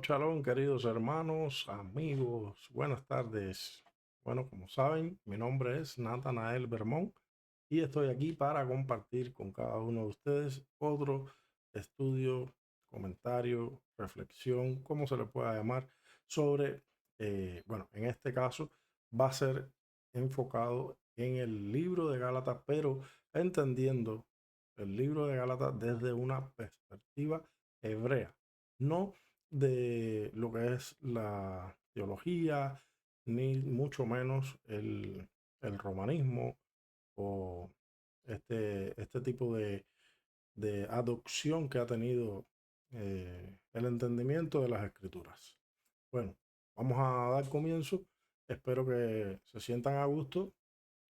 Shalom, queridos hermanos, amigos, buenas tardes. Bueno, como saben, mi nombre es Natanael Bermón y estoy aquí para compartir con cada uno de ustedes otro estudio, comentario, reflexión, como se le pueda llamar, sobre, bueno, en este caso va a ser enfocado en el libro de Gálatas, pero entendiendo el libro de Gálatas desde una perspectiva hebrea, no de lo que es la teología, ni mucho menos el romanismo o este tipo de adopción que ha tenido el entendimiento de las escrituras. Bueno, vamos a dar comienzo. Espero que se sientan a gusto.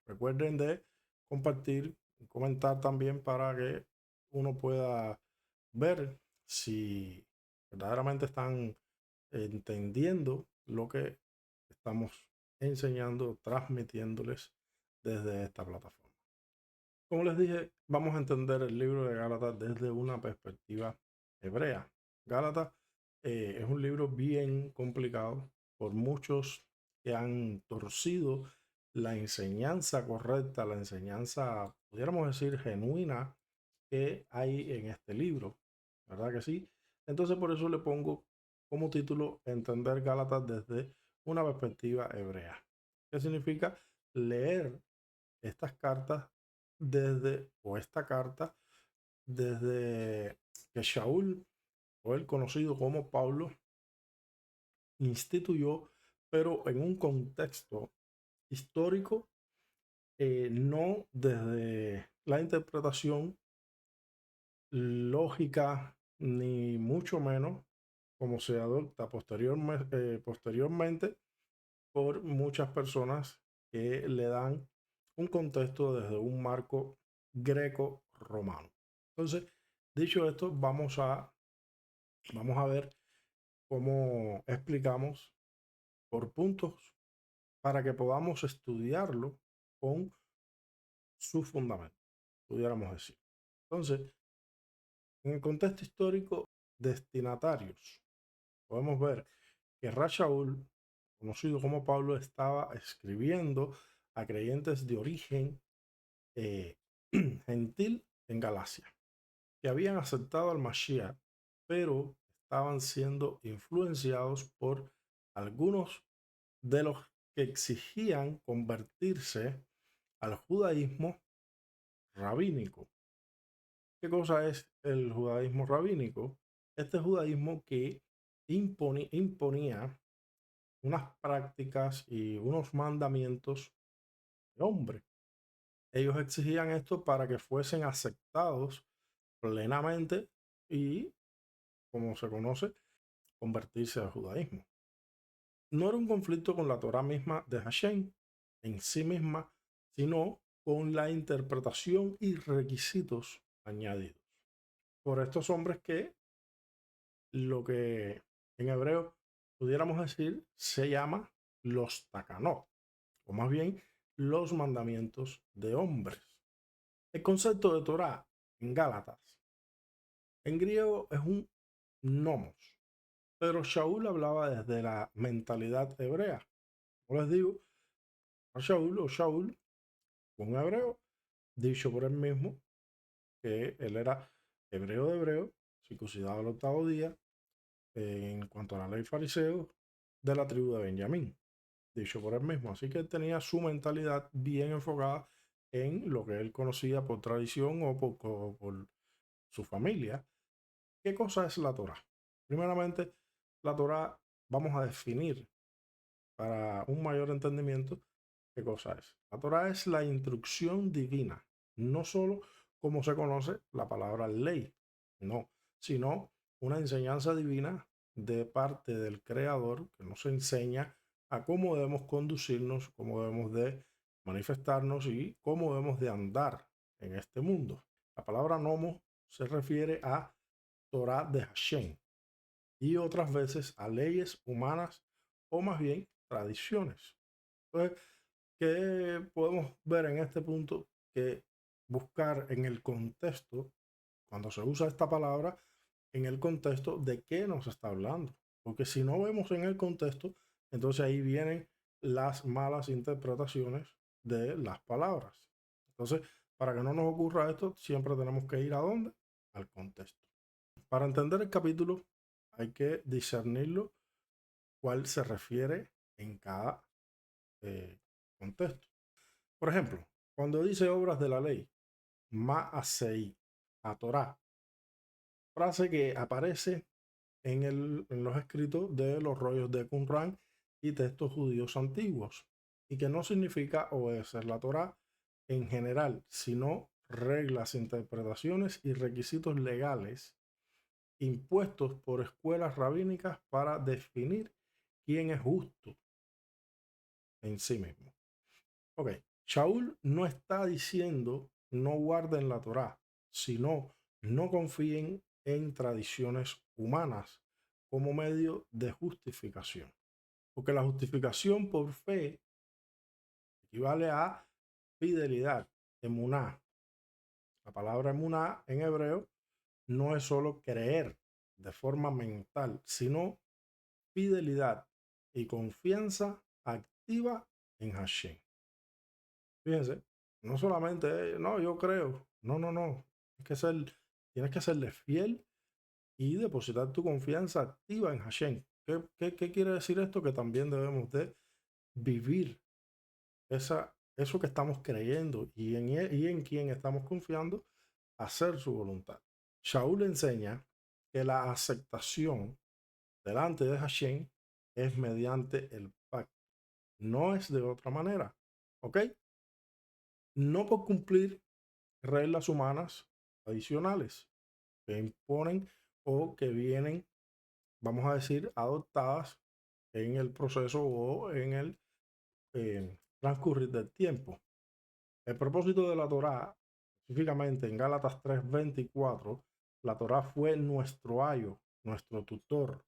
Recuerden de compartir, comentar también para que uno pueda ver si verdaderamente están entendiendo lo que estamos enseñando, transmitiéndoles desde esta plataforma. Como les dije, vamos a entender el libro de Gálatas desde una perspectiva hebrea. Gálatas es un libro bien complicado por muchos que han torcido la enseñanza correcta, la enseñanza, pudiéramos decir, genuina que hay en este libro. ¿Verdad que sí? Entonces por eso le pongo como título Entender Gálatas desde una perspectiva hebrea. ¿Qué significa? Leer estas cartas desde, o esta carta, desde que Shaul, o el conocido como Pablo, instituyó, pero en un contexto histórico, no desde la interpretación lógica, ni mucho menos como se adopta posteriormente por muchas personas que le dan un contexto desde un marco greco-romano. Entonces, dicho esto, vamos a ver cómo explicamos por puntos para que podamos estudiarlo con su fundamento, pudiéramos decir. Entonces, en el contexto histórico, destinatarios, podemos ver que Rashaul, conocido como Pablo, estaba escribiendo a creyentes de origen eh, gentil en Galacia, que habían aceptado al Mashiach, pero estaban siendo influenciados por algunos de los que exigían convertirse al judaísmo rabínico. ¿Qué cosa es el judaísmo rabínico? Este judaísmo que imponía unas prácticas y unos mandamientos de hombre. Ellos exigían esto para que fuesen aceptados plenamente y, como se conoce, convertirse al judaísmo. No era un conflicto con la Torá misma de Hashem en sí misma, sino con la interpretación y requisitos añadidos por estos hombres que lo que en hebreo pudiéramos decir se llama los takanot, o más bien los mandamientos de hombres. El concepto de Torá en Gálatas, en griego es un nomos, pero Shaul hablaba desde la mentalidad hebrea. Como les digo, Shaul o Shaul, un hebreo, dicho por él mismo, que él era hebreo de hebreo, circuncidado al octavo día, en cuanto a la ley fariseo, de la tribu de Benjamín, dicho por él mismo. Así que él tenía su mentalidad bien enfocada en lo que él conocía por tradición o por su familia. ¿Qué cosa es la Torá? Primeramente, la Torá vamos a definir para un mayor entendimiento qué cosa es. La Torá es la instrucción divina, no solo como se conoce la palabra ley, no, sino una enseñanza divina de parte del Creador que nos enseña a cómo debemos conducirnos, cómo debemos de manifestarnos y cómo debemos de andar en este mundo. La palabra nomo se refiere a Torah de Hashem y otras veces a leyes humanas o más bien tradiciones. Entonces, ¿qué podemos ver en este punto? Que buscar en el contexto, cuando se usa esta palabra, en el contexto de qué nos está hablando. porque si no vemos en el contexto, entonces ahí vienen las malas interpretaciones de las palabras. Entonces, para que no nos ocurra esto, siempre tenemos que ir a dónde? Al contexto. Para entender el capítulo, hay que discernirlo cuál se refiere en cada contexto. Por ejemplo, cuando dice obras de la ley, Ma'asei, a Torah, frase que aparece en los escritos de los rollos de Qumran y textos judíos antiguos, y que no significa obedecer la Torah en general, sino reglas, interpretaciones y requisitos legales impuestos por escuelas rabínicas para definir quién es justo en sí mismo. Ok, Shaul no está diciendo no guarden la Torá, sino no confíen en tradiciones humanas como medio de justificación. Porque la justificación por fe equivale a fidelidad, emuná. La palabra emuná en hebreo no es solo creer de forma mental, sino fidelidad y confianza activa en Hashem. Fíjense, no solamente, no, yo creo, no, tienes que serle fiel y depositar tu confianza activa en Hashem. ¿Qué quiere decir esto? Que también debemos de vivir eso que estamos creyendo y en quien estamos confiando, hacer su voluntad. Shaul enseña que la aceptación delante de Hashem es mediante el pacto, no es de otra manera, ¿ok? No por cumplir reglas humanas adicionales que imponen o que vienen, vamos a decir, adoptadas en el proceso o en el transcurrir del tiempo. El propósito de la Torá, específicamente en Gálatas 3:24, la Torá fue nuestro ayo, nuestro tutor,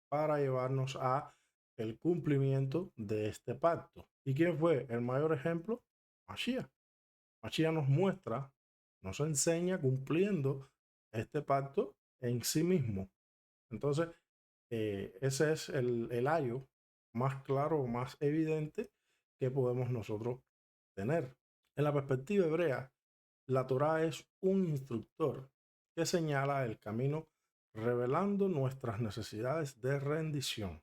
para llevarnos a el cumplimiento de este pacto. ¿Y quién fue el mayor ejemplo? Mashiach. Mashiach nos muestra, nos enseña cumpliendo este pacto en sí mismo. Entonces, ese es el ayo más claro, más evidente que podemos nosotros tener. En la perspectiva hebrea, la Torá es un instructor que señala el camino revelando nuestras necesidades de rendición.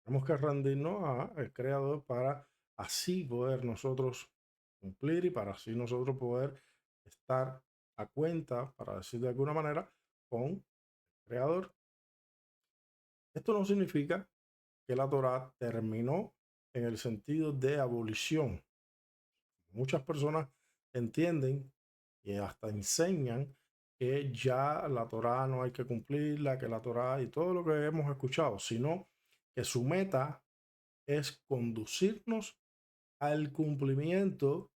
Tenemos que rendirnos al Creador para así poder nosotros cumplir y para así nosotros poder estar a cuenta, para decir de alguna manera, con el Creador. Esto no significa que la Torá terminó en el sentido de abolición. Muchas personas entienden y hasta enseñan que ya la Torá no hay que cumplirla, que la Torá y todo lo que hemos escuchado, sino que su meta es conducirnos al cumplimiento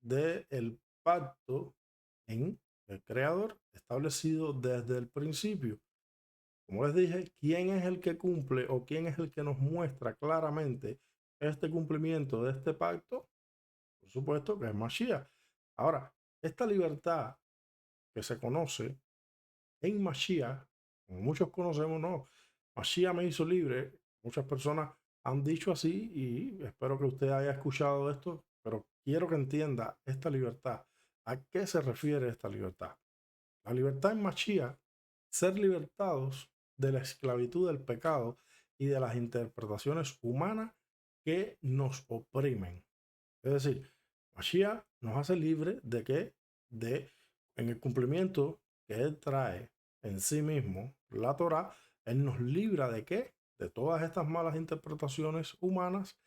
del pacto en el Creador establecido desde el principio. Como les dije, ¿quién es el que cumple o quién es el que nos muestra claramente este cumplimiento de este pacto? Por supuesto que es Mashiach. Ahora, esta libertad que se conoce en Mashiach, como muchos conocemos, no, Mashiach me hizo libre. Muchas personas han dicho así y espero que usted haya escuchado esto, pero quiero que entienda esta libertad. ¿A qué se refiere esta libertad? La libertad en Mashiach, ser libertados de la esclavitud del pecado y de las interpretaciones humanas que nos oprimen. Es decir, Mashiach nos hace libres de que, en el cumplimiento que Él trae en sí mismo, la Torá, Él nos libra de qué? De todas estas malas interpretaciones humanas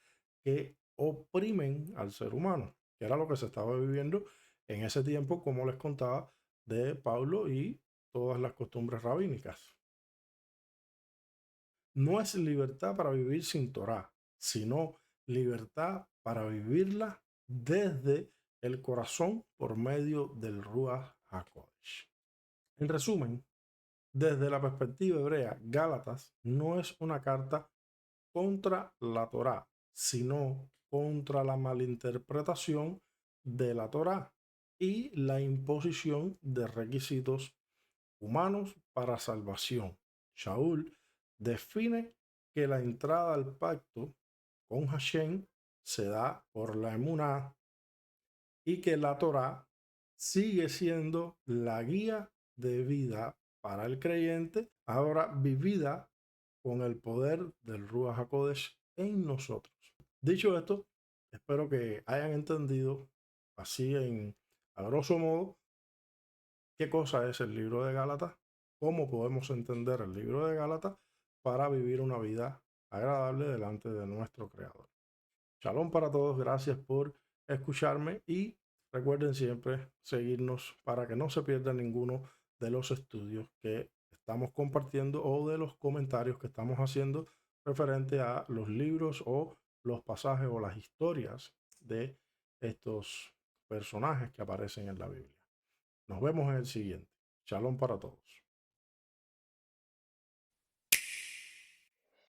que oprimen al ser humano, que era lo que se estaba viviendo en ese tiempo, como les contaba, de Pablo y todas las costumbres rabínicas. No es libertad para vivir sin Torá, sino libertad para vivirla desde el corazón por medio del Ruach HaKodesh. En resumen, desde la perspectiva hebrea, Gálatas no es una carta contra la Torá, sino contra la malinterpretación de la Torá y la imposición de requisitos humanos para salvación. Shaul define que la entrada al pacto con Hashem se da por la emuná y que la Torá sigue siendo la guía de vida para el creyente, ahora vivida con el poder del Ruach HaKodesh en nosotros. Dicho esto, espero que hayan entendido así a grosso modo qué cosa es el libro de Gálatas, cómo podemos entender el libro de Gálatas para vivir una vida agradable delante de nuestro Creador. Shalom para todos, gracias por escucharme y recuerden siempre seguirnos para que no se pierdan ninguno de los estudios que estamos compartiendo o de los comentarios que estamos haciendo referente a los libros o los pasajes o las historias de estos personajes que aparecen en la Biblia. Nos vemos en el siguiente. Shalom para todos.